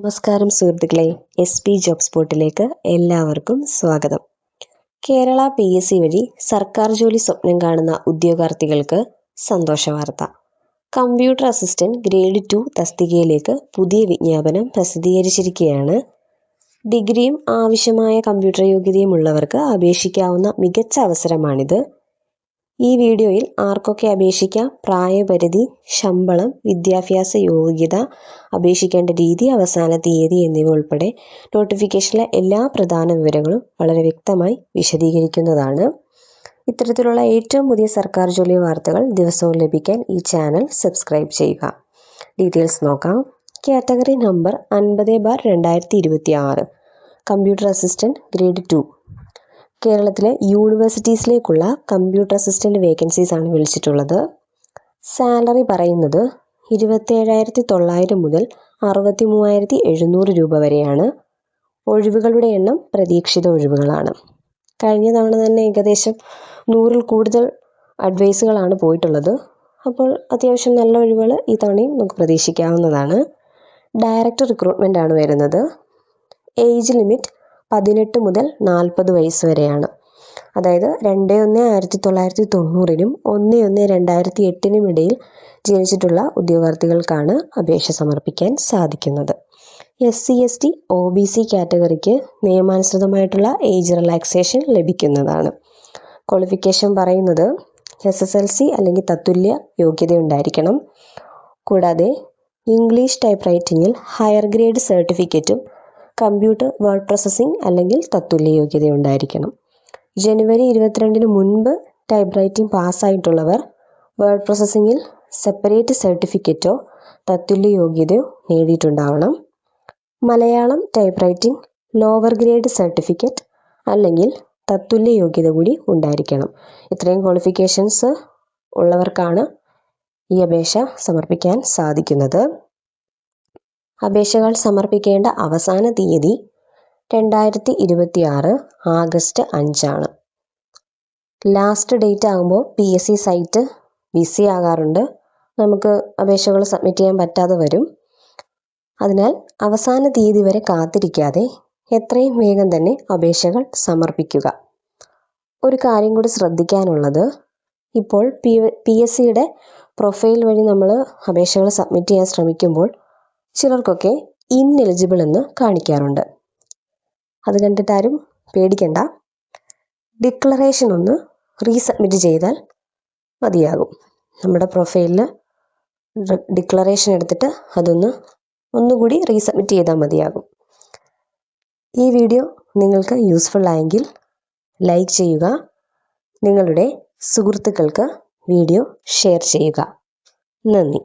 നമസ്കാരം സുഹൃത്തുക്കളെ, SP job സ്പോട്ടിലേക്ക് എല്ലാവർക്കും സ്വാഗതം. കേരള PSC വഴി സർക്കാർ ജോലി സ്വപ്നം കാണുന്ന ഉദ്യോഗാർത്ഥികൾക്ക് സന്തോഷ വാർത്ത. കമ്പ്യൂട്ടർ അസിസ്റ്റന്റ് ഗ്രേഡ് 2 തസ്തികയിലേക്ക് പുതിയ വിജ്ഞാപനം പ്രസിദ്ധീകരിച്ചിരിക്കുകയാണ്. ഡിഗ്രിയും ആവശ്യമായ കമ്പ്യൂട്ടർ യോഗ്യതയും ഉള്ളവർക്ക് അപേക്ഷിക്കാവുന്ന മികച്ച അവസരമാണിത്. ഈ വീഡിയോയിൽ ആർക്കൊക്കെ അപേക്ഷിക്കാം, പ്രായപരിധി, ശമ്പളം, വിദ്യാഭ്യാസ യോഗ്യത, അപേക്ഷിക്കേണ്ട രീതി, അവസാന തീയതി എന്നിവ ഉൾപ്പെടെ നോട്ടിഫിക്കേഷനിലെ എല്ലാ പ്രധാന വിവരങ്ങളും വളരെ വ്യക്തമായി വിശദീകരിക്കുന്നതാണ്. ഇത്തരത്തിലുള്ള ഏറ്റവും പുതിയ സർക്കാർ ജോലി വാർത്തകൾ ദിവസവും ലഭിക്കാൻ ഈ ചാനൽ സബ്സ്ക്രൈബ് ചെയ്യുക. ഡീറ്റെയിൽസ് നോക്കാം. Category number 50/2026 computer assistant grade 2. കേരളത്തിലെ യൂണിവേഴ്സിറ്റീസിലേക്കുള്ള കമ്പ്യൂട്ടർ അസിസ്റ്റന്റ് വേക്കൻസീസ് ആണ് വിളിച്ചിട്ടുള്ളത്. സാലറി പറയുന്നത് 27,900 മുതൽ 63,700 രൂപ വരെയാണ്. ഒഴിവുകളുടെ എണ്ണം പ്രതീക്ഷിത ഒഴിവുകളാണ്. കഴിഞ്ഞ തവണ തന്നെ ഏകദേശം 100-ൽ കൂടുതൽ അഡ്വൈസുകളാണ് പോയിട്ടുള്ളത്. അപ്പോൾ അത്യാവശ്യം നല്ല ഒഴിവുകൾ ഈ തവണയും നമുക്ക് പ്രതീക്ഷിക്കാവുന്നതാണ്. ഡയറക്റ്റ് റിക്രൂട്ട്മെൻ്റ് ആണ് വരുന്നത്. ഏജ് ലിമിറ്റ് 18 മുതൽ 40 വയസ്സ് വരെയാണ്. അതായത് 2/1/1990-നും 1/1/2008-നും ഇടയിൽ ജനിച്ചിട്ടുള്ള ഉദ്യോഗാർത്ഥികൾക്കാണ് അപേക്ഷ സമർപ്പിക്കാൻ സാധിക്കുന്നത്. SC, ST, OBC കാറ്റഗറിക്ക് നിയമാനുസൃതമായിട്ടുള്ള ഏജ് റിലാക്സേഷൻ ലഭിക്കുന്നതാണ്. ക്വാളിഫിക്കേഷൻ പറയുന്നത് SSLC അല്ലെങ്കിൽ തത്തുല്യ യോഗ്യത ഉണ്ടായിരിക്കണം. കൂടാതെ ഇംഗ്ലീഷ് ടൈപ്പ് റൈറ്റിങ്ങിൽ ഹയർ ഗ്രേഡ് സർട്ടിഫിക്കറ്റും കമ്പ്യൂട്ടർ വേർഡ് പ്രോസസ്സിംഗ് അല്ലെങ്കിൽ തത്തുല്യ യോഗ്യത ഉണ്ടായിരിക്കണം. ജനുവരി 22-ന് മുൻപ് ടൈപ്പ് റൈറ്റിംഗ് പാസ്സായിട്ടുള്ളവർ വേർഡ് പ്രോസസ്സിങ്ങിൽ സെപ്പറേറ്റ് സർട്ടിഫിക്കറ്റോ തത്തുല്യ യോഗ്യതയോ നേടിയിട്ടുണ്ടാവണം. Malayalam typewriting lower grade certificate അല്ലെങ്കിൽ തത്തുല്യ യോഗ്യത കൂടി ഉണ്ടായിരിക്കണം. ഇത്രയും ക്വാളിഫിക്കേഷൻസ് ഉള്ളവർക്കാണ് ഈ അപേക്ഷ സമർപ്പിക്കാൻ സാധിക്കുന്നത്. അപേക്ഷകൾ സമർപ്പിക്കേണ്ട അവസാന തീയതി 2026 ആഗസ്റ്റ് 5 ലാസ്റ്റ് ഡേറ്റ് ആകുമ്പോൾ PSC സൈറ്റ് ബിസി ആകാറുണ്ട്. നമുക്ക് അപേക്ഷകൾ സബ്മിറ്റ് ചെയ്യാൻ പറ്റാതെ വരും. അതിനാൽ അവസാന തീയതി വരെ കാത്തിരിക്കാതെ എത്രയും വേഗം തന്നെ അപേക്ഷകൾ സമർപ്പിക്കുക. ഒരു കാര്യം കൂടി ശ്രദ്ധിക്കാനുള്ളത്, ഇപ്പോൾ PSCയുടെ പ്രൊഫൈൽ വഴി നമ്മൾ അപേക്ഷകൾ സബ്മിറ്റ് ചെയ്യാൻ ശ്രമിക്കുമ്പോൾ ചിലർക്കൊക്കെ ഇൻഎലിജിബിൾ എന്ന് കാണിക്കാറുണ്ട്. അത് കണ്ടിട്ട് ആരും പേടിക്കണ്ട. ഡിക്ലറേഷൻ ഒന്ന് റീസബ്മിറ്റ് ചെയ്താൽ മതിയാകും. നമ്മുടെ പ്രൊഫൈലിൽ ഡിക്ലറേഷൻ എടുത്തിട്ട് ഒന്നുകൂടി റീസബ്മിറ്റ് ചെയ്താൽ മതിയാകും. ഈ വീഡിയോ നിങ്ങൾക്ക് യൂസ്ഫുൾ ആയെങ്കിൽ ലൈക്ക് ചെയ്യുക. നിങ്ങളുടെ സുഹൃത്തുക്കൾക്ക് വീഡിയോ ഷെയർ ചെയ്യുക. നന്ദി.